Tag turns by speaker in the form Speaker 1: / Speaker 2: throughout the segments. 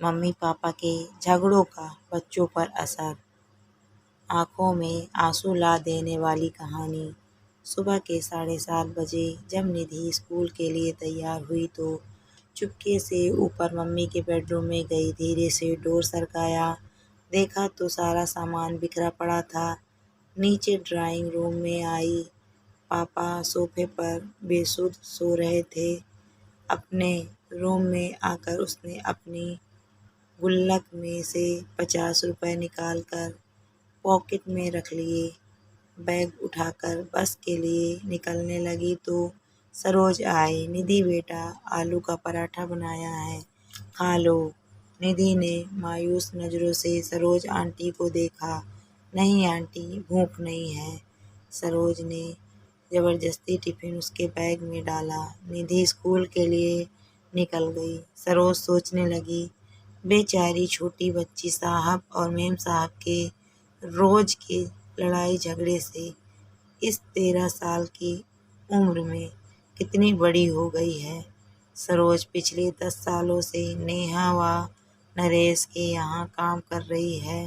Speaker 1: Mummy papa के झगड़ों का बच्चों पर असर। आंखों में आंसू ला देने वाली कहानी। सुबह के 7:30 बजे जब निधि स्कूल के लिए तैयार हुई तो चुपके से ऊपर मम्मी के बेडरूम में गई। धीरे से डोर सरकाया, देखा तो सारा सामान बिखरा पड़ा था। नीचे ड्राइंग रूम में आई, पापा सोफे पर बेसुध सो रहे थे। अपने रूम में आकर उसने अपनी गुल्लक में से 50 रुपए निकालकर पॉकेट में रख लिए। बैग उठाकर बस के लिए निकलने लगी तो सरोज आई। निधि बेटा, आलू का पराठा बनाया है, खा लो। निधि ने मायूस नज़रों से सरोज आंटी को देखा। नहीं आंटी, भूख नहीं है। सरोज ने जबरदस्ती टिफिन उसके बैग में डाला। निधि स्कूल के लिए निकल गई। सरोज सोचने लगी, बेचारी छोटी बच्ची साहब और मेम साहब के रोज के लड़ाई झगड़े से इस 13 साल की उम्र में कितनी बड़ी हो गई है। सरोज पिछले 10 सालों से नेहा व नरेश के यहाँ काम कर रही है।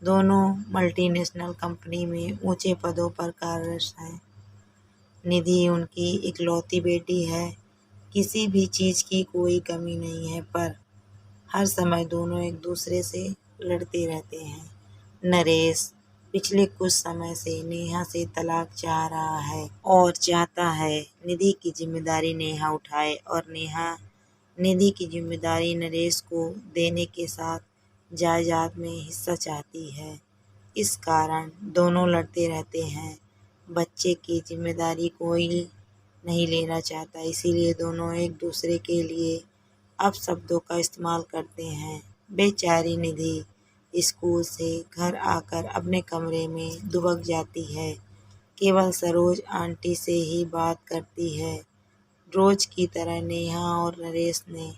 Speaker 1: दोनों मल्टीनेशनल कंपनी में ऊंचे पदों पर कार्यरत हैं। निधि उनकी इकलौती बेटी है। किसी भी चीज़ की कोई कमी नहीं है, पर हर समय दोनों एक दूसरे से लड़ते रहते हैं। नरेश पिछले कुछ समय से नेहा से तलाक चाह रहा है और चाहता है निधि की जिम्मेदारी नेहा उठाए और नेहा निधि की जिम्मेदारी नरेश को देने के साथ जायदाद में हिस्सा चाहती है। इस कारण दोनों लड़ते रहते हैं। बच्चे की जिम्मेदारी कोई नहीं लेना चाहता, इसीलिए दोनों एक दूसरे के लिए अपशब्दों का इस्तेमाल करते हैं। बेचारी निधि स्कूल से घर आकर अपने कमरे में दुबक जाती है। केवल सरोज आंटी से ही बात करती है। रोज की तरह नेहा और नरेश ने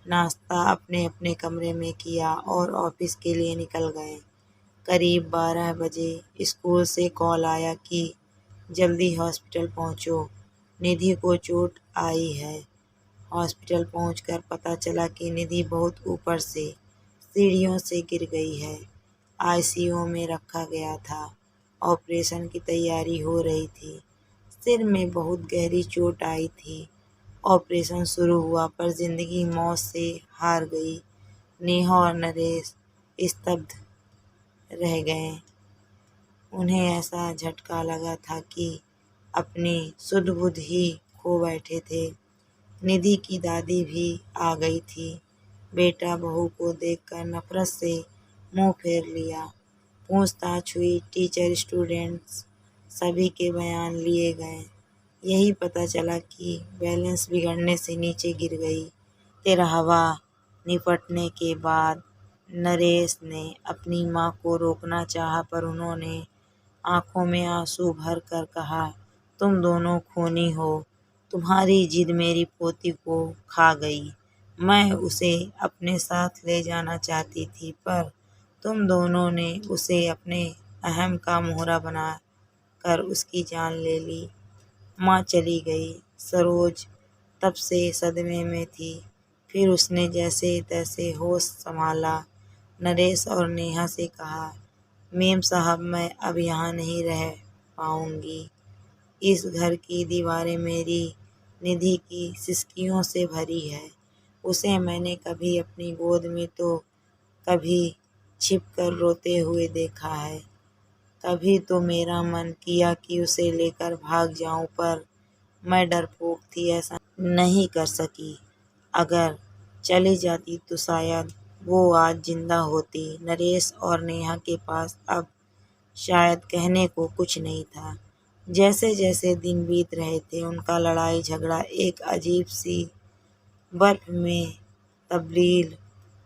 Speaker 1: नाश्ता अपने अपने कमरे में किया और ऑफिस के लिए निकल गए। करीब 12 बजे स्कूल से कॉल आया कि जल्दी हॉस्पिटल पहुंचो, निधि को चोट आई है। हॉस्पिटल पहुंचकर पता चला कि निधि बहुत ऊपर से सीढ़ियों से गिर गई है। आईसीयू में रखा गया था। ऑपरेशन की तैयारी हो रही थी। सिर में बहुत गहरी चोट आई थी। ऑपरेशन शुरू हुआ पर जिंदगी मौत से हार गई। नेहा और नरेश स्तब्ध रह गए। उन्हें ऐसा झटका लगा था कि अपनी सुध बुध ही खो बैठे थे। निधि की दादी भी आ गई थी। बेटा बहू को देखकर नफरत से मुंह फेर लिया। पूछताछ हुई, टीचर स्टूडेंट्स सभी के बयान लिए गए। यही पता चला कि बैलेंस बिगड़ने से नीचे गिर गई। 13वां निपटने के बाद नरेश ने अपनी मां को रोकना चाहा, पर उन्होंने आंखों में आंसू भर कर कहा, तुम दोनों खूनी हो। तुम्हारी जिद मेरी पोती को खा गई। मैं उसे अपने साथ ले जाना चाहती थी, पर तुम दोनों ने उसे अपने अहम का मोहरा बना कर उसकी जान ले ली। माँ चली गई। सरोज तब से सदमे में थी। फिर उसने जैसे तैसे होश संभाला। नरेश और नेहा से कहा, मेम साहब, मैं अब यहाँ नहीं रह पाऊंगी। इस घर की दीवारें मेरी निधि की सिसकियों से भरी है। उसे मैंने कभी अपनी गोद में तो कभी छिपकर रोते हुए देखा है। कभी तो मेरा मन किया कि उसे लेकर भाग जाऊं, पर मैं डरपोक थी, ऐसा नहीं कर सकी। अगर चली जाती तो शायद वो आज जिंदा होती। नरेश और नेहा के पास अब शायद कहने को कुछ नहीं था। जैसे जैसे दिन बीत रहे थे, उनका लड़ाई झगड़ा एक अजीब सी बर्फ में तब्दील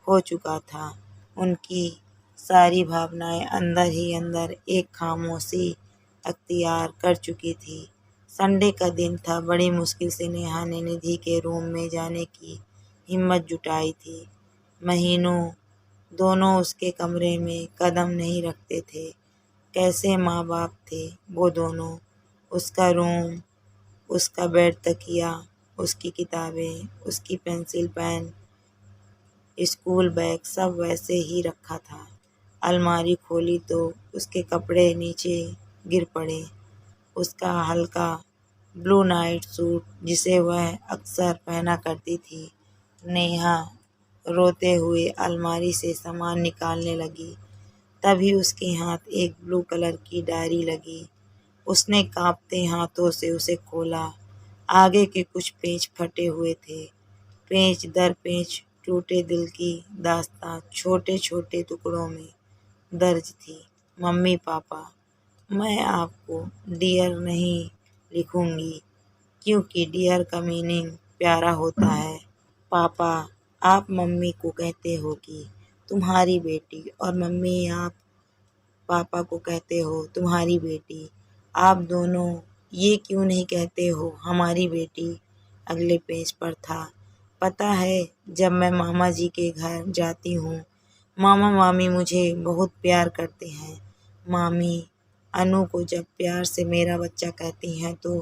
Speaker 1: हो चुका था। उनकी सारी भावनाएं अंदर ही अंदर एक खामोशी अख्तियार कर चुकी थी। संडे का दिन था। बड़ी मुश्किल से नेहा ने निधि के रूम में जाने की हिम्मत जुटाई थी। महीनों दोनों उसके कमरे में कदम नहीं रखते थे। कैसे माँ बाप थे वो दोनों। उसका रूम, उसका बेड तकिया, उसकी किताबें, उसकी पेंसिल पेन, स्कूल बैग सब वैसे ही रखा था। अलमारी खोली तो उसके कपड़े नीचे गिर पड़े। उसका हल्का ब्लू नाइट सूट जिसे वह अक्सर पहना करती थी। नेहा रोते हुए अलमारी से सामान निकालने लगी। तभी उसके हाथ एक ब्लू कलर की डायरी लगी। उसने कांपते हाथों से उसे खोला। आगे के कुछ पेज फटे हुए थे। पेज दर पेज टूटे दिल की दास्तां छोटे छोटे टुकड़ों में दर्ज थी। मम्मी पापा, मैं आपको डियर नहीं लिखूंगी क्योंकि डियर का मीनिंग प्यारा होता है। पापा, आप मम्मी को कहते हो कि तुम्हारी बेटी, और मम्मी आप पापा को कहते हो तुम्हारी बेटी। आप दोनों ये क्यों नहीं कहते हो हमारी बेटी? अगले पेज पर था, पता है जब मैं मामा जी के घर जाती हूँ, मामा मामी मुझे बहुत प्यार करते हैं। मामी अनु को जब प्यार से मेरा बच्चा कहती हैं तो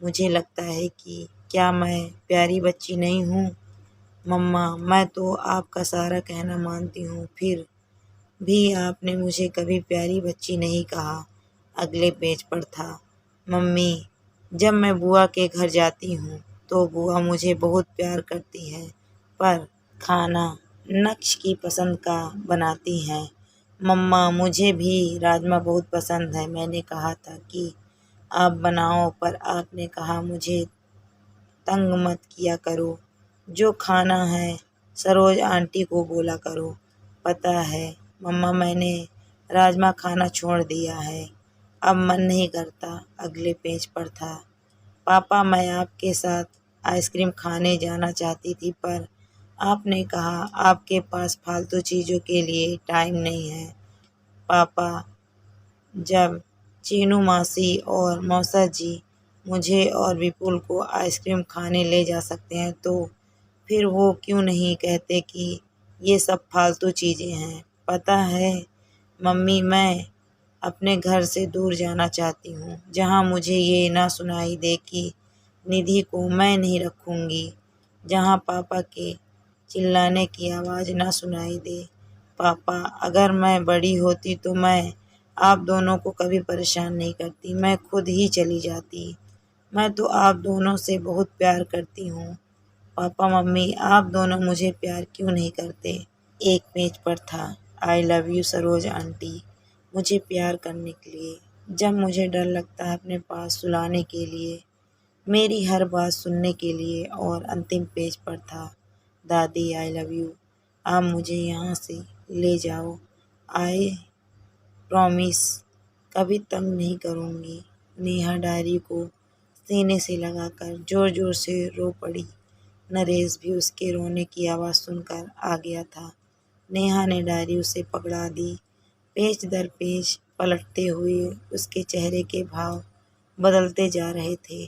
Speaker 1: मुझे लगता है कि क्या मैं प्यारी बच्ची नहीं हूँ? मम्मा, मैं तो आपका सारा कहना मानती हूँ, फिर भी आपने मुझे कभी प्यारी बच्ची नहीं कहा। अगले पेज पर था, मम्मी जब मैं बुआ के घर जाती हूँ तो बुआ मुझे बहुत प्यार करती है, पर खाना नक्श की पसंद का बनाती हैं। मम्मा मुझे भी राजमा बहुत पसंद है। मैंने कहा था कि आप बनाओ, पर आपने कहा मुझे तंग मत किया करो। जो खाना है सरोज आंटी को बोला करो। पता है मम्मा, मैंने राजमा खाना छोड़ दिया है, अब मन नहीं करता। अगले पेज पर था, पापा मैं आपके साथ आइसक्रीम खाने जाना चाहती थी, पर आपने कहा आपके पास फालतू चीज़ों के लिए टाइम नहीं है। पापा, जब चीनू मासी और मौसा जी मुझे और विपुल को आइसक्रीम खाने ले जा सकते हैं तो फिर वो क्यों नहीं कहते कि ये सब फालतू चीज़ें हैं? पता है मम्मी, मैं अपने घर से दूर जाना चाहती हूँ, जहाँ मुझे ये ना सुनाई दे कि निधि को मैं नहीं रखूँगी, जहाँ पापा के चिल्लाने की आवाज़ ना सुनाई दे। पापा, अगर मैं बड़ी होती तो मैं आप दोनों को कभी परेशान नहीं करती, मैं खुद ही चली जाती। मैं तो आप दोनों से बहुत प्यार करती हूँ। पापा मम्मी, आप दोनों मुझे प्यार क्यों नहीं करते? एक पेज पर था, I love you Saroj aunty, मुझे प्यार करने के लिए, जब मुझे डर लगता है अपने पास सुलाने के लिए, मेरी हर बात सुनने के लिए। और अंतिम पेज पर था, दादी आई लव यू, आप मुझे यहाँ से ले जाओ। आई प्रॉमिस कभी तंग नहीं करूँगी। नेहा डायरी को सीने से लगाकर जोर जोर से रो पड़ी। नरेश भी उसके रोने की आवाज़ सुनकर आ गया था। नेहा ने डायरी उसे पकड़ा दी। पेज दर पेज पलटते हुए उसके चेहरे के भाव बदलते जा रहे थे।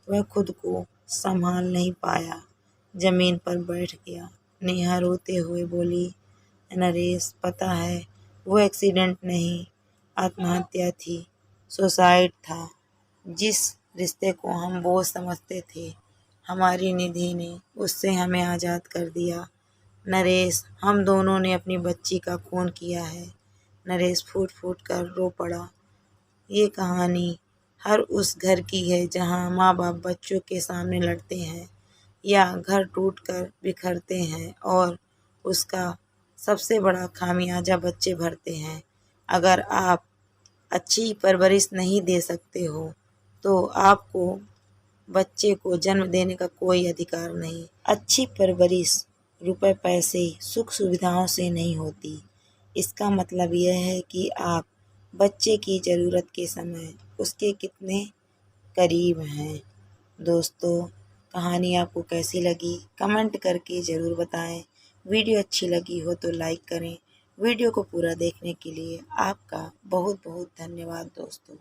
Speaker 1: वह खुद को संभाल नहीं पाया, जमीन पर बैठ गया। नेहा रोते हुए बोली, नरेश पता है वो एक्सीडेंट नहीं, आत्महत्या थी, सुसाइड था। जिस रिश्ते को हम बोझ समझते थे, हमारी निधि ने उससे हमें आज़ाद कर दिया। नरेश, हम दोनों ने अपनी बच्ची का खून किया है। नरेश फूट फूट कर रो पड़ा। ये कहानी हर उस घर की है जहाँ माँ बाप बच्चों के सामने लड़ते हैं या घर टूट कर बिखरते हैं, और उसका सबसे बड़ा खामियाजा बच्चे भरते हैं। अगर आप अच्छी परवरिश नहीं दे सकते हो तो आपको बच्चे को जन्म देने का कोई अधिकार नहीं। अच्छी परवरिश रुपए पैसे सुख सुविधाओं से नहीं होती। इसका मतलब यह है कि आप बच्चे की ज़रूरत के समय उसके कितने करीब हैं। दोस्तों, कहानी आपको कैसी लगी कमेंट करके ज़रूर बताएं। वीडियो अच्छी लगी हो तो लाइक करें। वीडियो को पूरा देखने के लिए आपका बहुत बहुत धन्यवाद दोस्तों।